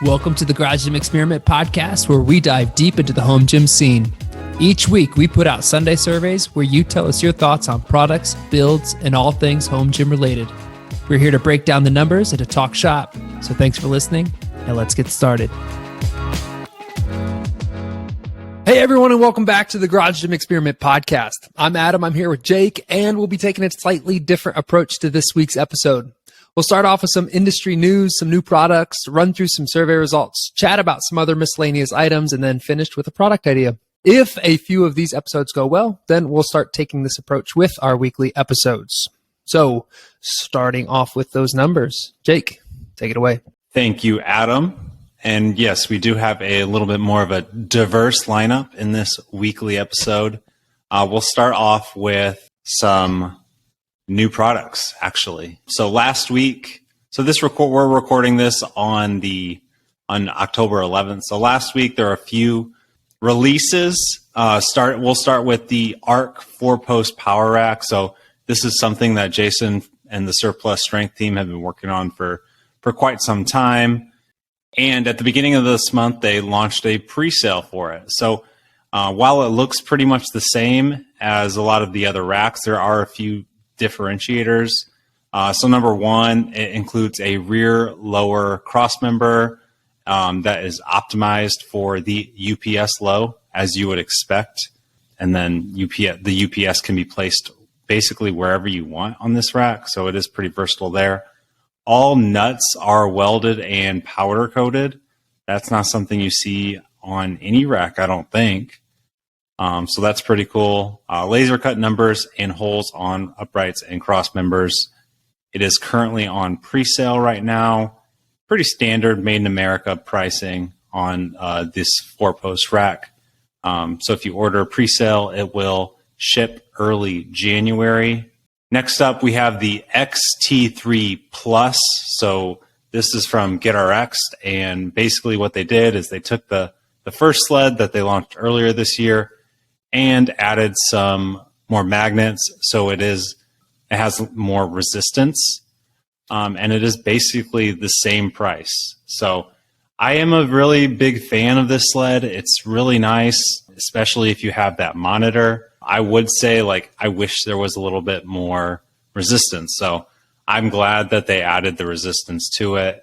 Welcome to the Garage Gym Experiment podcast, where we dive deep into the home gym scene. Each week, we put out Sunday surveys where you tell us your thoughts on products, builds, and all things home gym related. We're here to break down the numbers and to talk shop. So thanks for listening, and let's get started. Hey everyone, and welcome back to the Garage Gym Experiment podcast. I'm Adam, I'm here with Jake, and we'll be taking a slightly different approach to this week's episode. We'll start off with some industry news, some new products, run through some survey results, chat about some other miscellaneous items, and then finish with a product idea. If a few of these episodes go well, then we'll start taking this approach with our weekly episodes. So, starting off with those numbers. Jake, take it away. Thank you, Adam. And yes, we do have a little bit more of a diverse lineup in this weekly episode. We'll start off with some new products, actually. So last week, we're recording this on October 11th. So last week there are a few releases. We'll start with the ARC 4-post power rack. So this is something that Jason and the Surplus Strength team have been working on for quite some time. And at the beginning of this month, they launched a pre-sale for it. So while it looks pretty much the same as a lot of the other racks, there are a few differentiators. So number one, it includes a rear lower cross member that is optimized for the UPS low, as you would expect. And then the UPS can be placed basically wherever you want on this rack. So it is pretty versatile there. All nuts are welded and powder coated. That's not something you see on any rack, I don't think. So that's pretty cool. Laser cut numbers and holes on uprights and cross members. It is currently on pre-sale right now. Pretty standard made in America pricing on this 4-post rack. So if you order pre-sale, it will ship early January. Next up, we have the XT3 Plus. So this is from GetRx, and basically what they did is they took the first sled that they launched earlier this year and added some more magnets, so it has more resistance, and it is basically the same price. So I am a really big fan of this sled. It's really nice, especially if you have that monitor. I would say, I wish there was a little bit more resistance. So I'm glad that they added the resistance to it.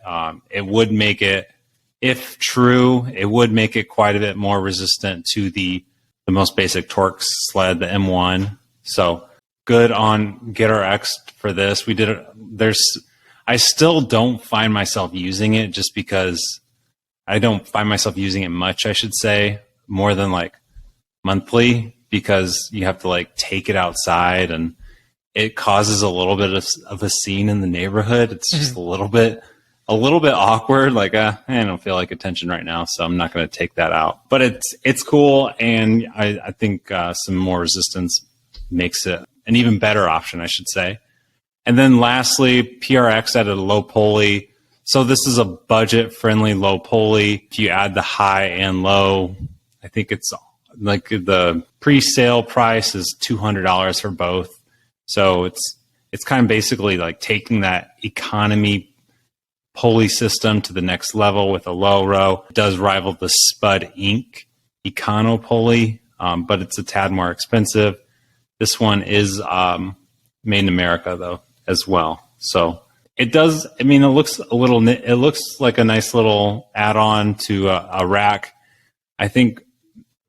It would make it, if true, it would make it quite a bit more resistant to the most basic torque sled, the M1. So good on GetRx for this. We did it. I still don't find myself using it, just because I don't find myself using it much, I should say, more than monthly, because you have to take it outside and it causes a little bit of a scene in the neighborhood. It's just a little bit awkward. I don't feel like attention right now, so I'm not going to take that out. But it's cool, and I think some more resistance makes it an even better option, I should say. And then lastly, PRX added a low pulley. So this is a budget-friendly low pulley. If you add the high and low, I think it's the pre-sale price is $200 for both. So it's kind of basically taking that economy pulley system to the next level with a low row. It does rival the Spud Inc. Econo pulley, but it's a tad more expensive. This one is made in America though as well. So it does. I mean, it looks like a nice little add-on to a rack. I think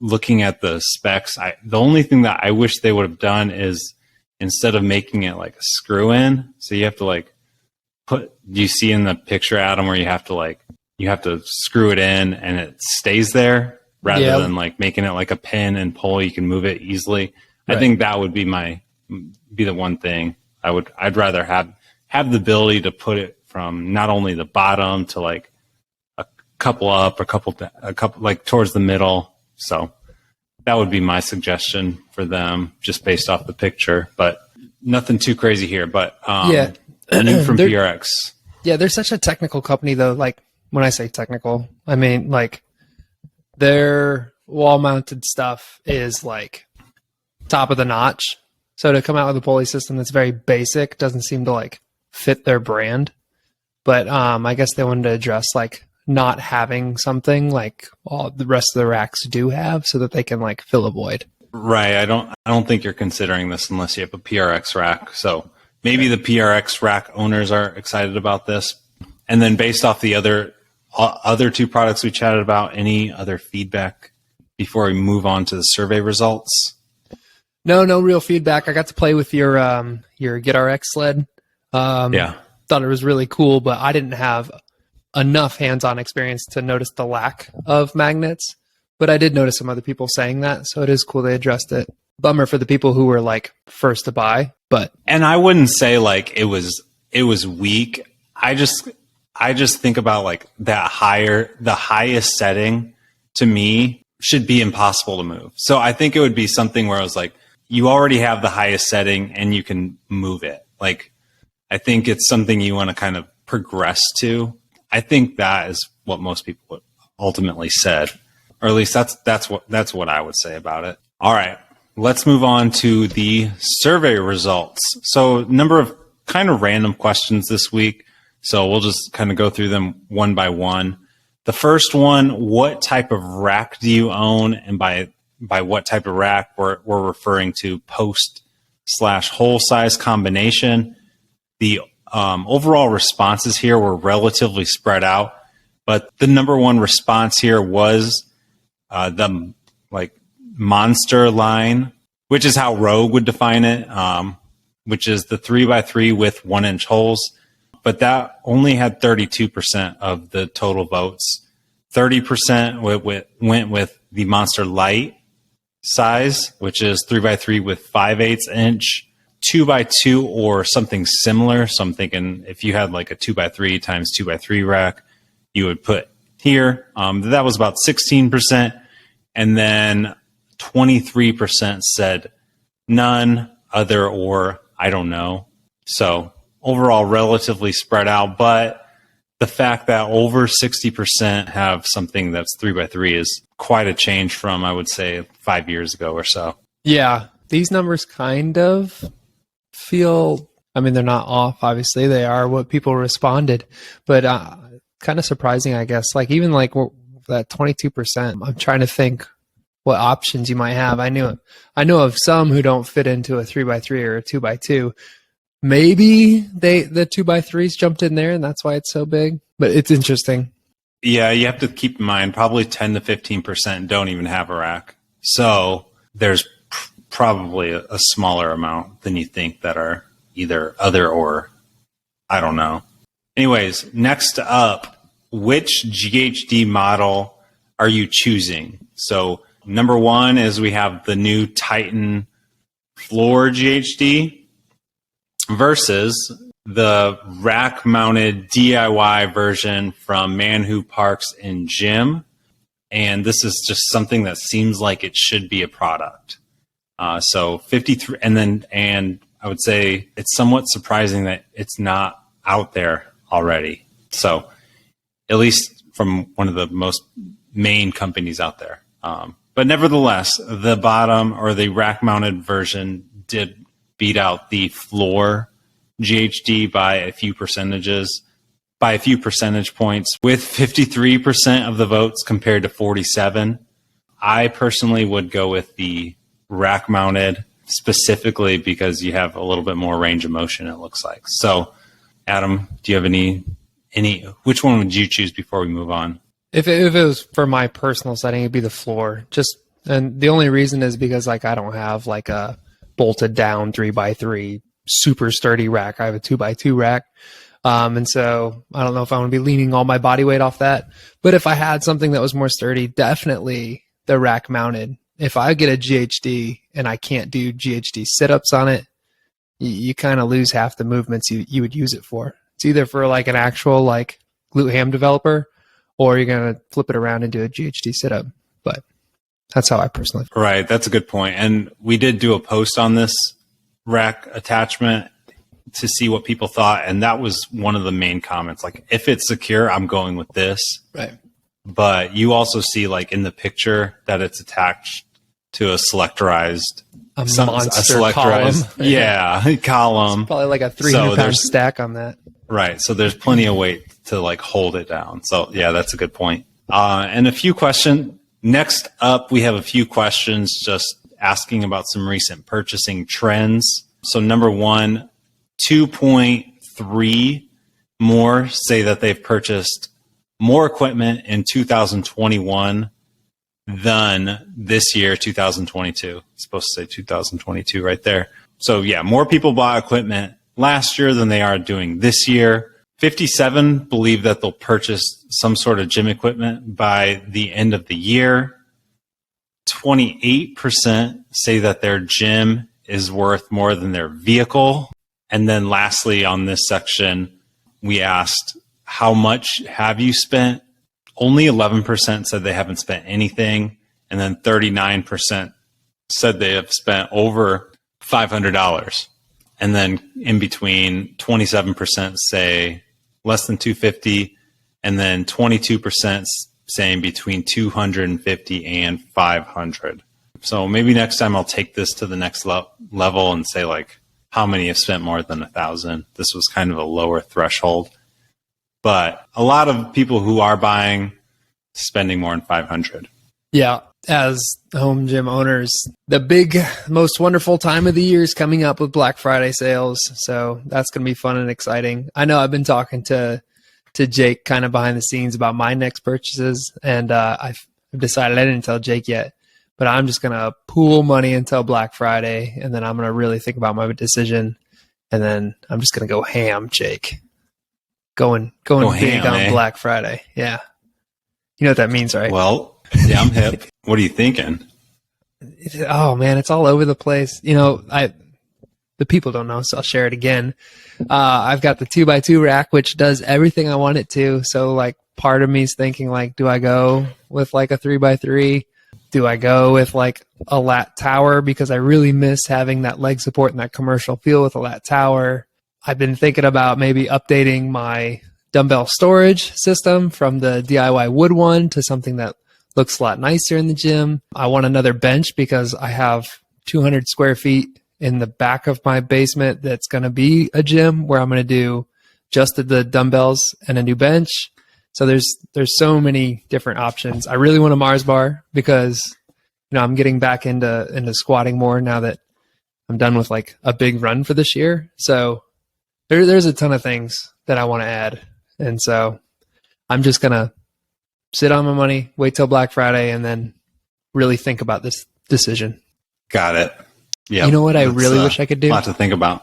looking at the specs, the only thing that I wish they would have done is, instead of making it like a screw in, so you have to do you see in the picture, Adam, where you have to screw it in and it stays there, rather than making it like a pin and pull, you can move it easily. Right. I think that would be the one thing I'd rather have the ability to put it from not only the bottom to a couple up, a couple towards the middle. So that would be my suggestion for them, just based off the picture, but nothing too crazy here. But new from PRX. Yeah, they're such a technical company, though. When I say technical, I mean their wall-mounted stuff is top of the notch. So to come out with a pulley system that's very basic doesn't seem to fit their brand. But I guess they wanted to address not having something like all the rest of the racks do have, so that they can like fill a void. Right. I don't think you're considering this unless you have a PRX rack. So maybe the PRX rack owners are excited about this. And then based off the other two products we chatted about, any other feedback before we move on to the survey results? No real feedback. I got to play with your GetRx sled. Yeah. Thought it was really cool, but I didn't have enough hands-on experience to notice the lack of magnets. But I did notice some other people saying that, so it is cool they addressed it. Bummer for the people who were like first to buy, but and I wouldn't say like it was weak. I just think about like the highest setting to me should be impossible to move. So I think it would be something where I was like, you already have the highest setting and you can move it. Like, I think it's something you want to kind of progress to. I think that is what most people ultimately said, or at least that's what I would say about it. All right, let's move on to the survey results. So, number of kind of random questions this week. So we'll just kind of go through them one by one. The first one, what type of rack do you own? And by what type of rack, we're referring to post/hole size combination. The overall responses here were relatively spread out, but the number one response here was the like monster line, which is how Rogue would define it, which is the 3x3 with 1-inch holes. But that only had 32% of the total votes. 30% went with the Monster Light size, which is 3x3 with 5/8 inch, 2x2 or something similar. So I'm thinking if you had like a 2x3 times 2x3 rack, you would put here. That was about 16%. And then 23% said none, other, or I don't know. So overall, relatively spread out, but the fact that over 60% have something that's 3x3 is quite a change from, I would say, 5 years ago or so. yeah, these numbers kind of feel, I mean, they're not off, obviously. They are what people responded, but kind of surprising, I guess. Like, even like that 22%, I'm trying to think what options you might have. I know of some who don't fit into a 3x3 or a 2x2. Maybe the 2x3s jumped in there and that's why it's so big, but it's interesting. Yeah, you have to keep in mind probably 10 to 15% don't even have a rack. So there's probably a smaller amount than you think that are either other or I don't know. Anyways, next up, which GHD model are you choosing? So number one is we have the new Titan Floor GHD versus the rack-mounted DIY version from Man Who Parks and Gym. And this is just something that seems like it should be a product. So 53, and I would say it's somewhat surprising that it's not out there already. So at least from one of the most main companies out there. But nevertheless, the bottom or the rack-mounted version did beat out the floor GHD by a few percentage points, with 53% of the votes compared to 47. I personally would go with the rack-mounted specifically because you have a little bit more range of motion, it looks like. So, Adam, do you have any? Which one would you choose before we move on? If it was for my personal setting, it'd be the floor. And the only reason is because like I don't have like a bolted down 3x3 super sturdy rack. I have a 2x2 rack. And so I don't know if I want to be leaning all my body weight off that. But if I had something that was more sturdy, definitely the rack mounted. If I get a GHD and I can't do GHD sit-ups on it, you kind of lose half the movements you would use it for. It's either for like an actual like glute ham developer, or you're going to flip it around and do a GHD sit-up. But that's how I personally feel. Right. That's a good point. And we did do a post on this rack attachment to see what people thought. And that was one of the main comments. Like, if it's secure, I'm going with this. Right. But you also see like in the picture that it's attached to a selectorized monster column. Yeah, column. It's probably like a 300-pound stack on that. Right. So there's plenty of weight to like hold it down. So yeah, that's a good point. And a few questions. Next up, we have a few questions just asking about some recent purchasing trends. So number one, 2.3 more say that they've purchased more equipment in 2021 than this year, 2022. It's supposed to say 2022 right there. So yeah, more people bought equipment last year than they are doing this year. 57 believe that they'll purchase some sort of gym equipment by the end of the year. 28% say that their gym is worth more than their vehicle. And then lastly, on this section, we asked, how much have you spent? Only 11% said they haven't spent anything. And then 39% said they have spent over $500. And then in between, 27% say less than 250, and then 22% saying between 250 and 500. So maybe next time I'll take this to the next level and say like, how many have spent more than 1,000? This was kind of a lower threshold, but a lot of people who are buying, spending more than 500. Yeah. As home gym owners, the big, most wonderful time of the year is coming up with Black Friday sales. So that's going to be fun and exciting. I know I've been talking to Jake kind of behind the scenes about my next purchases. And I've decided, I didn't tell Jake yet, but I'm just going to pool money until Black Friday. And then I'm going to really think about my decision. And then I'm just going to go ham, Jake. Going big ham, on Black Friday. Yeah. You know what that means, right? Well, yeah, I'm hip. What are you thinking? Oh man, it's all over the place. You know, the people don't know, so I'll share it again. I've got the 2x2 rack, which does everything I want it to. So like part of me is thinking like, do I go with like a 3x3? Do I go with like a lat tower? Because I really miss having that leg support and that commercial feel with a lat tower. I've been thinking about maybe updating my dumbbell storage system from the DIY wood one to something that looks a lot nicer in the gym. I want another bench because I have 200 square feet in the back of my basement that's going to be a gym where I'm going to do just the dumbbells and a new bench. So there's so many different options. I really want a Mars bar because I'm getting back into squatting more now that I'm done with like a big run for this year. So there's a ton of things that I want to add. And so I'm just going to sit on my money, wait till Black Friday, and then really think about this decision. Got it. Yeah. You know what I really wish I could do? A lot to think about.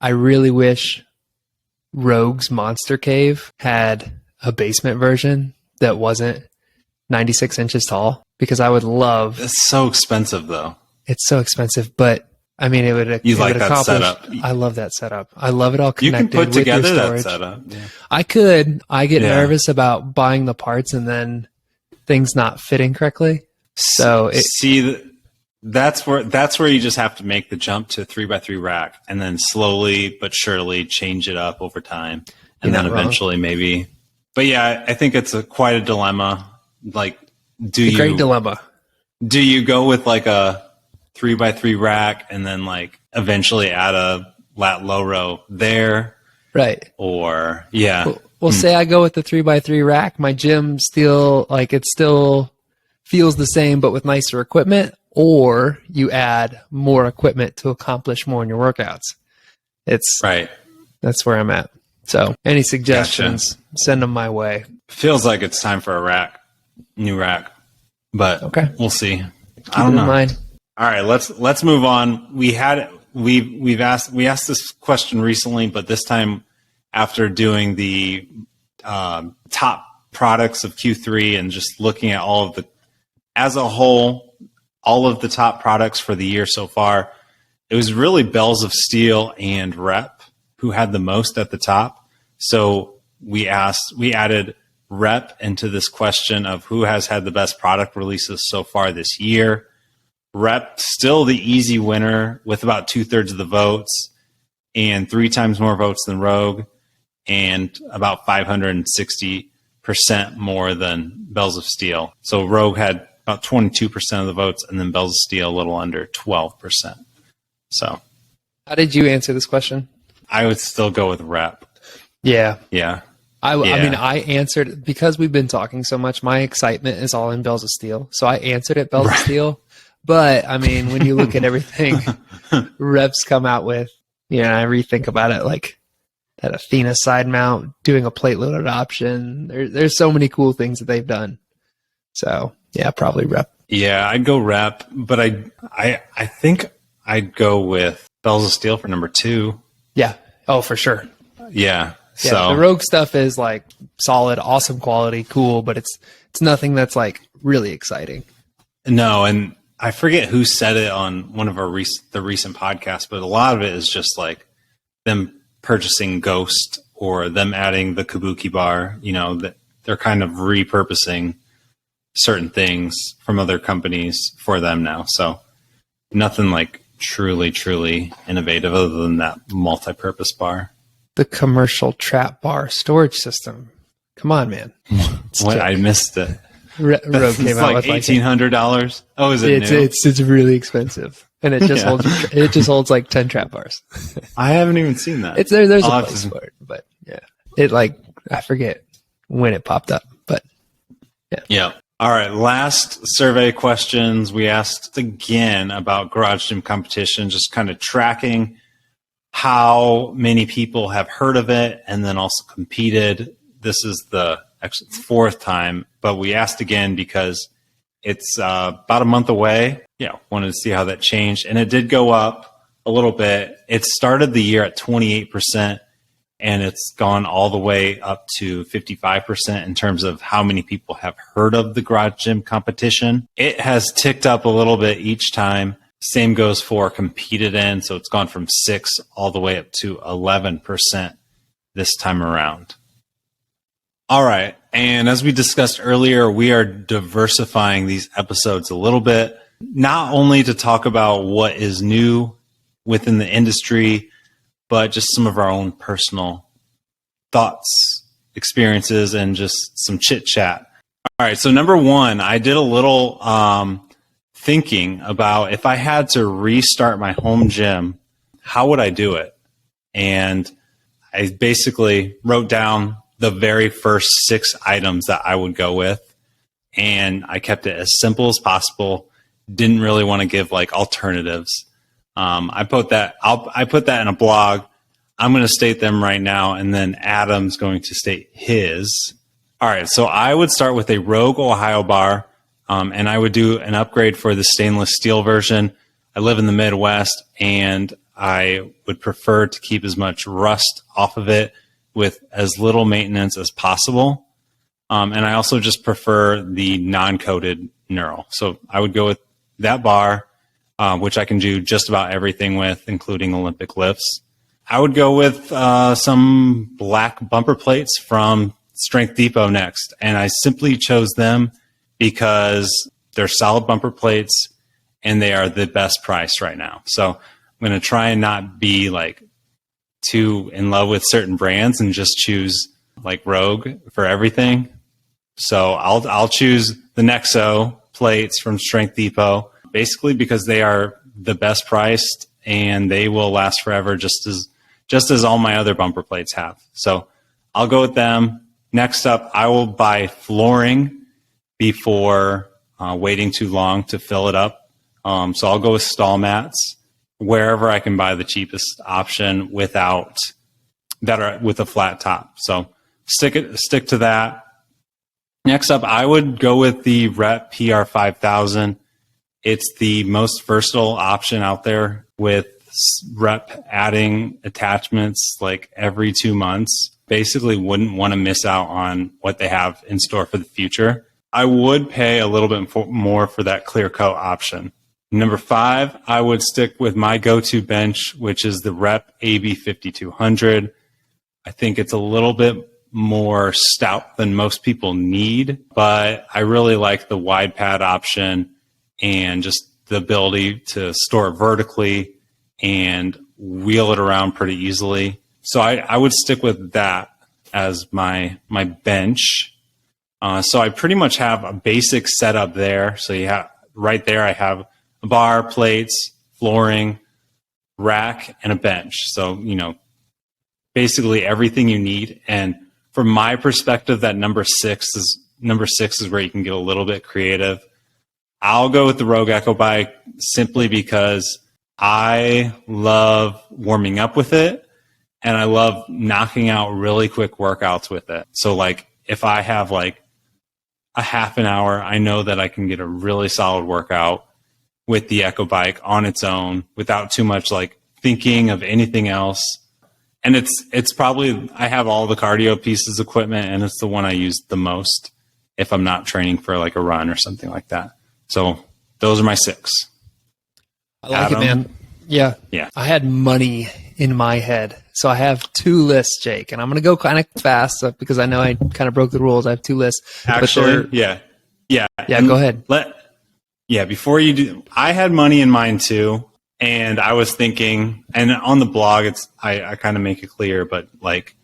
I really wish Rogue's Monster Cave had a basement version that wasn't 96 inches tall, because I would love... It's so expensive, though. It's so expensive, but I mean, it would accomplish. Setup. I love that setup. I love it all connected. You can put together with your that storage. setup. Yeah. I could. I get nervous about buying the parts and then things not fitting correctly. So that's where you just have to make the jump to 3x3 rack and then slowly but surely change it up over time, and then eventually maybe. But yeah, I think it's quite a dilemma. Like, great dilemma. Do you go with like a 3x3 rack and then like eventually add a lat low row there? Right. Or yeah. Well, say I go with the 3x3 rack, my gym still feels the same, but with nicer equipment, or you add more equipment to accomplish more in your workouts. It's right. That's where I'm at. So any suggestions, Send them my way. Feels like it's time for a rack, new rack, but okay. We'll see. Keep I don't know. In mind. All right, let's move on. We asked this question recently, but this time after doing the top products of Q3 and just looking at as a whole, all of the top products for the year so far, it was really Bells of Steel and Rep who had the most at the top. So we added Rep into this question of who has had the best product releases so far this year. Rep still the easy winner with about 2/3 of the votes and 3 times more votes than Rogue, and about 560% more than Bells of Steel. So Rogue had about 22% of the votes, and then Bells of Steel a little under 12%. So how did you answer this question? I would still go with Rep. Yeah. Yeah. I Yeah. mean, I answered because we've been talking so much. My excitement is all in Bells of Steel, so I answered it Bells of Steel. But I mean, when you look at everything Rev's come out with, I rethink about it, like that Athena side mount, doing a plate loaded option. There's so many cool things that they've done. So yeah, probably Rev. Yeah, I'd go Rep, but I think I'd go with Bells of Steel for number 2. Yeah. Oh, for sure. Yeah. Yeah, So the Rogue stuff is like solid, awesome quality, cool, but it's nothing that's like really exciting. no, and I forget who said it on one of our the recent podcasts, but a lot of it is just like them purchasing Ghost or them adding the Kabuki bar. That they're kind of repurposing certain things from other companies for them now. So nothing like truly innovative other than that multi-purpose bar. The commercial trap bar storage system. Come on, man. What? I missed it. Rogue came out like with $1,800. Oh, is it new? It's really expensive, and it just holds like 10 trap bars. I haven't even seen that. It's there's a place for it, but yeah, I forget when it popped up, but yeah. All right, last survey questions. We asked again about garage gym competition, just kind of tracking how many people have heard of it and then also competed. This is the 4th time, but we asked again because it's about a month away. Yeah, wanted to see how that changed. And it did go up a little bit. It started the year at 28%, and it's gone all the way up to 55% in terms of how many people have heard of the garage gym competition. It has ticked up a little bit each time. Same goes for competed in. So it's gone from 6 all the way up to 11% this time around. All right. And as we discussed earlier, we are diversifying these episodes a little bit, not only to talk about what is new within the industry, but just some of our own personal thoughts, experiences, and just some chit chat. All right. So number 1, I did a little thinking about if I had to restart my home gym, how would I do it? And I basically wrote down the very first 6 items that I would go with. And I kept it as simple as possible. Didn't really want to give like alternatives. I put that in a blog. I'm going to state them right now, and then Adam's going to state his. All right, so I would start with a Rogue Ohio bar, and I would do an upgrade for the stainless steel version. I live in the Midwest, and I would prefer to keep as much rust off of it with as little maintenance as possible. And I also just prefer the non-coated knurl. So I would go with that bar, which I can do just about everything with, including Olympic lifts. I would go with some black bumper plates from Strength Depot next. And I simply chose them because they're solid bumper plates and they are the best price right now. So I'm going to try and not be like too in love with certain brands and just choose like Rogue for everything. So I'll choose the Nexo plates from Strength Depot, basically because they are the best priced and they will last forever, just as all my other bumper plates have. So I'll go with them. Next up, I will buy flooring before waiting too long to fill it up. So I'll go with stall mats wherever I can buy the cheapest option with a flat top. So stick to that. Next up, I would go with the Rep PR5000. It's the most versatile option out there, with Rep adding attachments like every 2 months. Basically wouldn't want to miss out on what they have in store for the future. I would pay a little bit more for that clear coat option. Number 5, I would stick with my go-to bench, which is the Rep AB5200. I think it's a little bit more stout than most people need, but I really like the wide pad option and just the ability to store it vertically and wheel it around pretty easily. So I would stick with that as my bench. So I pretty much have a basic setup there. So you have right there, I have a bar, plates, flooring, rack, and a bench. So, basically everything you need. And from my perspective, that number six is where you can get a little bit creative. I'll go with the Rogue Echo Bike simply because I love warming up with it and I love knocking out really quick workouts with it. So like if I have like a half an hour, I know that I can get a really solid workout with the Echo Bike on its own without too much like thinking of anything else. And it's probably, I have all the cardio pieces equipment and it's the one I use the most if I'm not training for like a run or something like that. So those are my six. I like it, man. Yeah. Yeah. I had money in my head. So I have two lists, Jake, and I'm going to go kind of fast because I know I kind of broke the rules. I have two lists. Actually, yeah. Yeah, go ahead. Before you do, I had money in mind too. And I was thinking, and on the blog, I kind of make it clear, but like,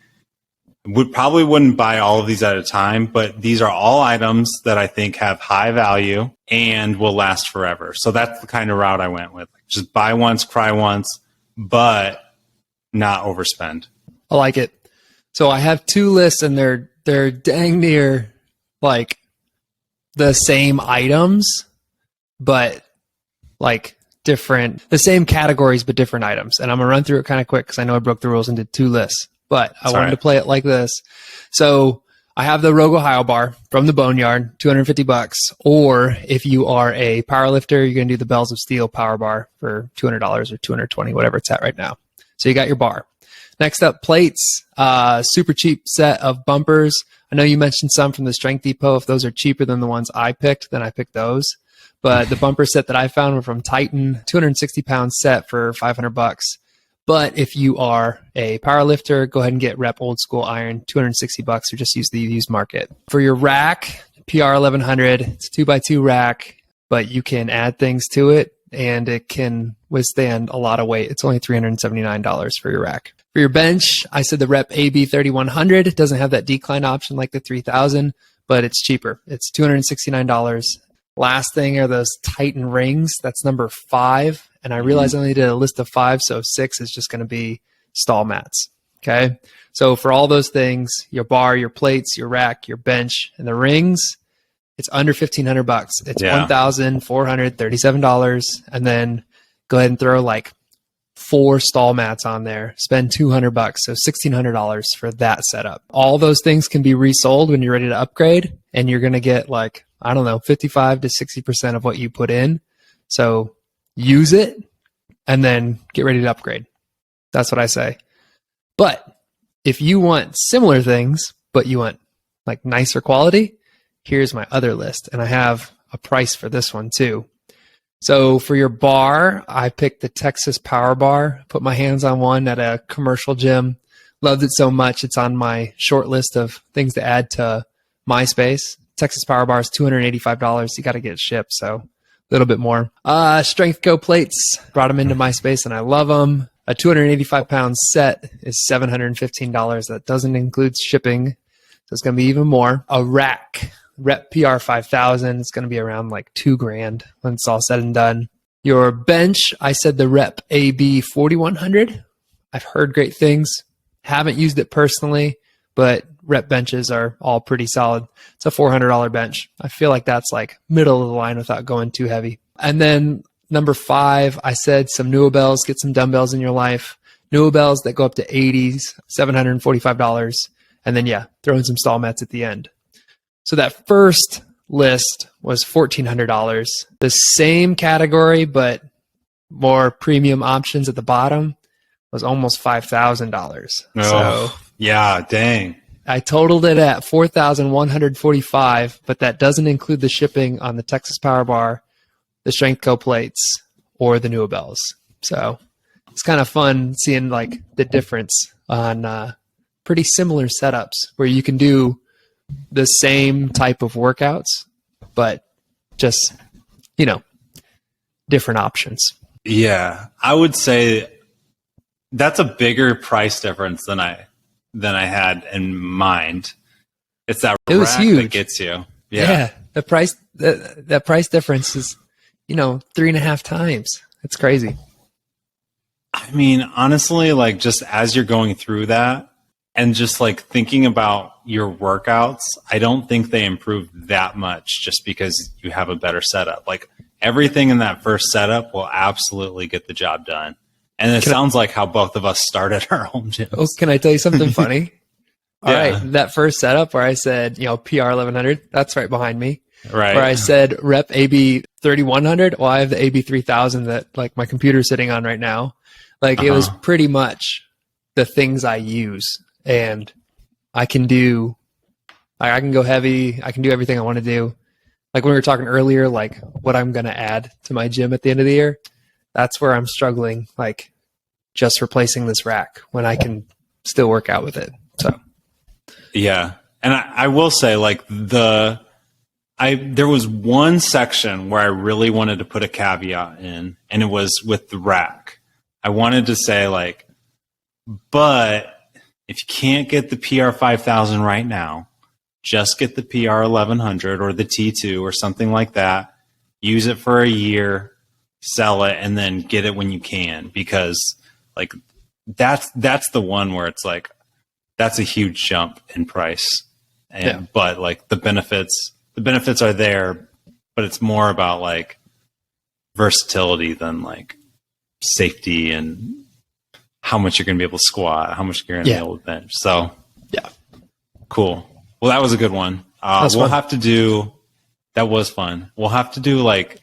wouldn't buy all of these at a time, but these are all items that I think have high value and will last forever. So that's the kind of route I went with. Just buy once, cry once, but not overspend. I like it. So I have two lists and they're dang near like the same items, but like different, the same categories, but different items. And I'm going to run through it kind of quick because I know I broke the rules and did two lists. But I wanted to play it like this. So I have the Rogue Ohio bar from the Boneyard, $250. Or if you are a power lifter, you're going to do the Bells of Steel power bar for $200 or $220, whatever it's at right now. So you got your bar. Next up, plates, super cheap set of bumpers. I know you mentioned some from the Strength Depot. If those are cheaper than the ones I picked, then I picked those. But the bumper set that I found were from Titan, 260-pound set for $500. But if you are a power lifter, go ahead and get Rep Old School Iron, $260, or just use the used market. For your rack, PR 1100, it's a 2x2 rack, but you can add things to it and it can withstand a lot of weight. It's only $379 for your rack. For your bench, I said the Rep AB 3100. It doesn't have that decline option like the 3000, but it's cheaper. It's $269. Last thing are those Titan rings. That's number 5. And I realized I only did a list of 5, so 6 is just going to be stall mats. Okay. So for all those things, your bar, your plates, your rack, your bench, and the rings, it's under $1,500. It's $1,437. And then go ahead and throw like 4 stall mats on there. Spend $200, so $1,600 for that setup. All those things can be resold when you're ready to upgrade, and you're going to get like, I don't know, 55 to 60% of what you put in. So use it and then get ready to upgrade. That's what I say. But if you want similar things, but you want like nicer quality, here's my other list. And I have a price for this one too. So for your bar, I picked the Texas Power Bar, put my hands on one at a commercial gym. Loved it so much. It's on my short list of things to add to my space. Texas Power Bar is $285. You got to get it shipped. So little bit more. Strength Go plates, brought them into my space and I love them. A 285-pound set is $715. That doesn't include shipping, so it's going to be even more. A rack, Rep PR 5000, it's going to be around like $2,000 when it's all said and done. Your bench, I said the Rep AB 4100. I've heard great things. Haven't used it personally, but Rep benches are all pretty solid. It's a $400 bench. I feel like that's like middle of the line without going too heavy. And then number 5, I said some Nuobells, get some dumbbells in your life. Nuobells that go up to 80s, $745. And then, yeah, throw in some stall mats at the end. So that first list was $1,400. The same category, but more premium options at the bottom was almost $5,000. Oh, so yeah, dang. I totaled it at $4,145, but that doesn't include the shipping on the Texas Power Bar, the Strength Co plates, or the Nuobells. So it's kind of fun seeing like the difference on pretty similar setups where you can do the same type of workouts, but just, different options. Yeah, I would say that's a bigger price difference than I had in mind. It's that it was rack huge. that gets you. Yeah. The price, that price difference is, 3.5 times. It's crazy. I mean, honestly, like just as you're going through that and just like thinking about your workouts, I don't think they improve that much just because you have a better setup. Like everything in that first setup will absolutely get the job done. And it sounds like how both of us started our home gyms. Oh, can I tell you something funny? All Yeah. right, that first setup where I said, PR 1100, that's right behind me. Right. Where I said rep AB 3100, well, I have the AB 3000 that like my computer's sitting on right now. Like it was pretty much the things I use, and I can do, I can go heavy. I can do everything I want to do. Like when we were talking earlier, like what I'm going to add to my gym at the end of the year, that's where I'm struggling. Like just replacing this rack when I can still work out with it. So, yeah. And I will say like there was one section where I really wanted to put a caveat in, and it was with the rack. I wanted to say like, but if you can't get the PR 5000 right now, just get the PR 1100 or the T2 or something like that. Use it for a year, sell it, and then get it when you can, because like that's the one where it's like that's a huge jump in price. And but like the benefits are there, but it's more about like versatility than like safety and how much you're going to be able to squat, how much you're going to be able to bench. So yeah, cool. Well, that was a good one. We'll have to do, that was fun. We'll have to do like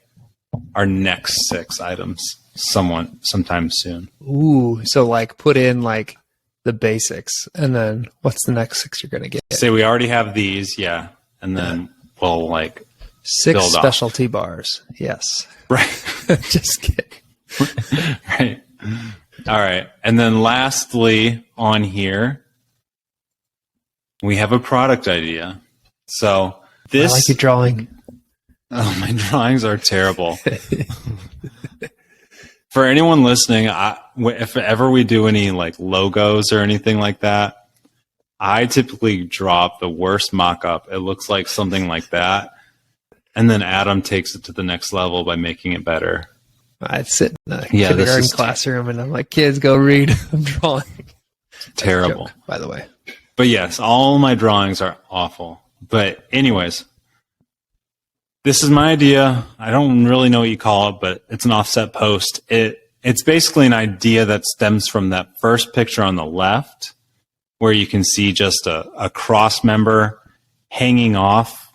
our next 6 items sometime soon. Ooh, so like put in like the basics, and then what's the next 6 you're going to get? Say we already have these, and then we'll like 6 specialty bars. Yes. Right. Just kidding. Right. All right. And then lastly on here, we have a product idea. So this, I like your drawing. Oh, my drawings are terrible. For anyone listening, if ever we do any like logos or anything like that, I typically draw up the worst mock-up. It looks like something like that. And then Adam takes it to the next level by making it better. I'd sit in a kindergarten classroom and I'm like, kids, go read. I'm drawing. Terrible. Joke, by the way. But yes, all my drawings are awful. But anyways, this is my idea. I don't really know what you call it, but it's an offset post. It's basically an idea that stems from that first picture on the left, where you can see just a cross member hanging off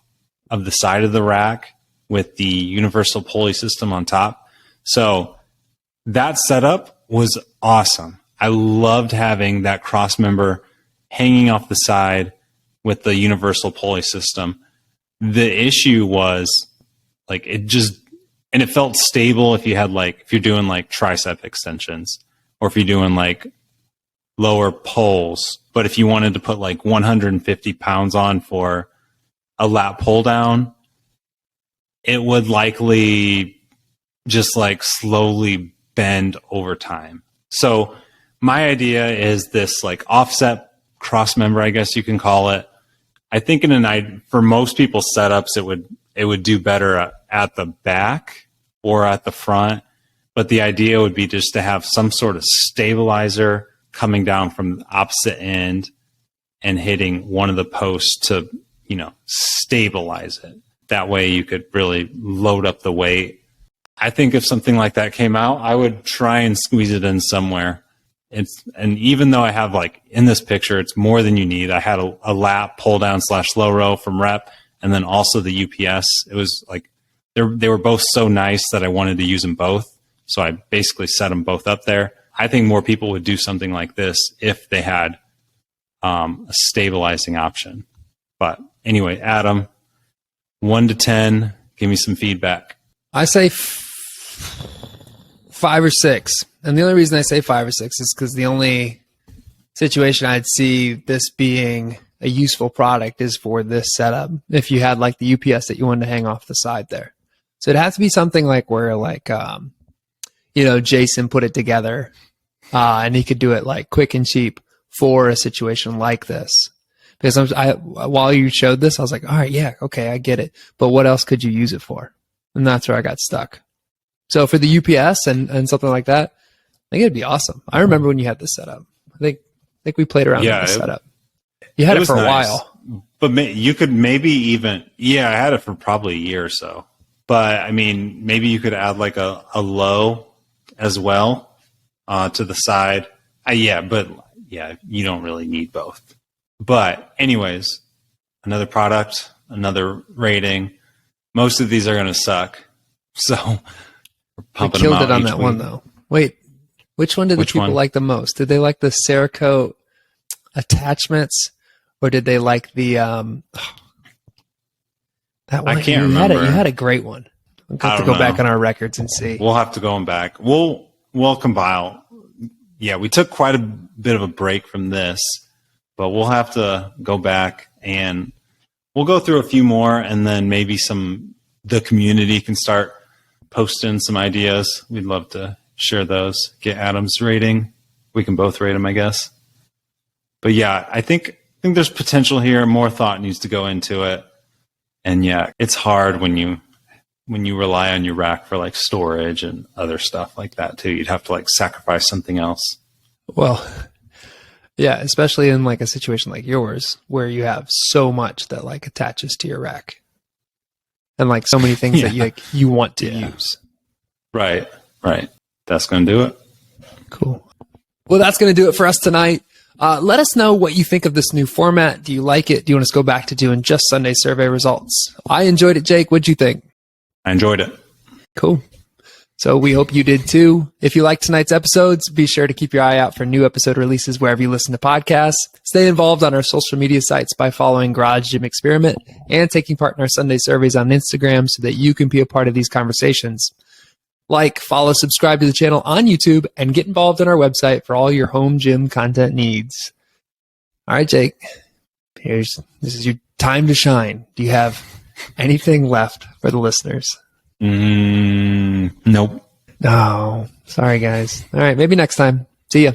of the side of the rack with the universal pulley system on top. So that setup was awesome. I loved having that cross member hanging off the side with the universal pulley system. The issue was like it felt stable if you're doing like tricep extensions, or if you're doing like lower pulls. But if you wanted to put like 150 pounds on for a lat pull down, it would likely just like slowly bend over time. So my idea is this like offset cross member, I guess you can call it. I think for most people's setups, it would do better at the back or at the front. But the idea would be just to have some sort of stabilizer coming down from the opposite end and hitting one of the posts to, stabilize it. That way you could really load up the weight. I think if something like that came out, I would try and squeeze it in somewhere. And even though I have like in this picture, it's more than you need. I had a lat pull down / low row from rep, and then also the UPS. It was like they were both so nice that I wanted to use them both. So I basically set them both up there. I think more people would do something like this if they had a stabilizing option. But anyway, Adam, 1 to 10, give me some feedback. I say 5 or 6. And the only reason I say 5 or 6 is because the only situation I'd see this being a useful product is for this setup. If you had like the UPS that you wanted to hang off the side there. So it has to be something like where like, Jason put it together and he could do it like quick and cheap for a situation like this. Because while you showed this, I was like, all right, yeah, okay, I get it. But what else could you use it for? And that's where I got stuck. So for the UPS and something like that, think it'd be awesome. I remember when you had this setup. I think we played around with the setup. You had it for a while. But you could maybe even, I had it for probably a year or so. But I mean, maybe you could add like a low as well to the side. You don't really need both. But anyways, another product, another rating. Most of these are going to suck. So we're pumping them out. Killed it on that one though. Wait, which one did the people like the most? Did they like the Cerakote attachments, or did they like the that one? I can't remember. You had a great one. We'll have to go back on our records and see. We'll have to go back. We'll compile. Yeah, we took quite a bit of a break from this, but we'll have to go back and we'll go through a few more, and then maybe the community can start posting some ideas. We'd love to share those. Get Adam's rating. We can both rate them, I guess. But yeah, I think there's potential here. More thought needs to go into it. And yeah, it's hard when you rely on your rack for like storage and other stuff like that too. You'd have to like sacrifice something else. Well, yeah, especially in like a situation like yours where you have so much that like attaches to your rack and like so many things that you want to use. Right. That's going to do it. Cool. Well, that's going to do it for us tonight. Let us know what you think of this new format. Do you like it? Do you want us to go back to doing just Sunday survey results? I enjoyed it, Jake. What'd you think? I enjoyed it. Cool. So we hope you did too. If you liked tonight's episodes, be sure to keep your eye out for new episode releases wherever you listen to podcasts. Stay involved on our social media sites by following Garage Gym Experiment and taking part in our Sunday surveys on Instagram so that you can be a part of these conversations. Like, follow, subscribe to the channel on YouTube, and get involved on our website for all your home gym content needs. All right, Jake, this is your time to shine. Do you have anything left for the listeners? Nope. No. Sorry, guys. All right, maybe next time. See ya.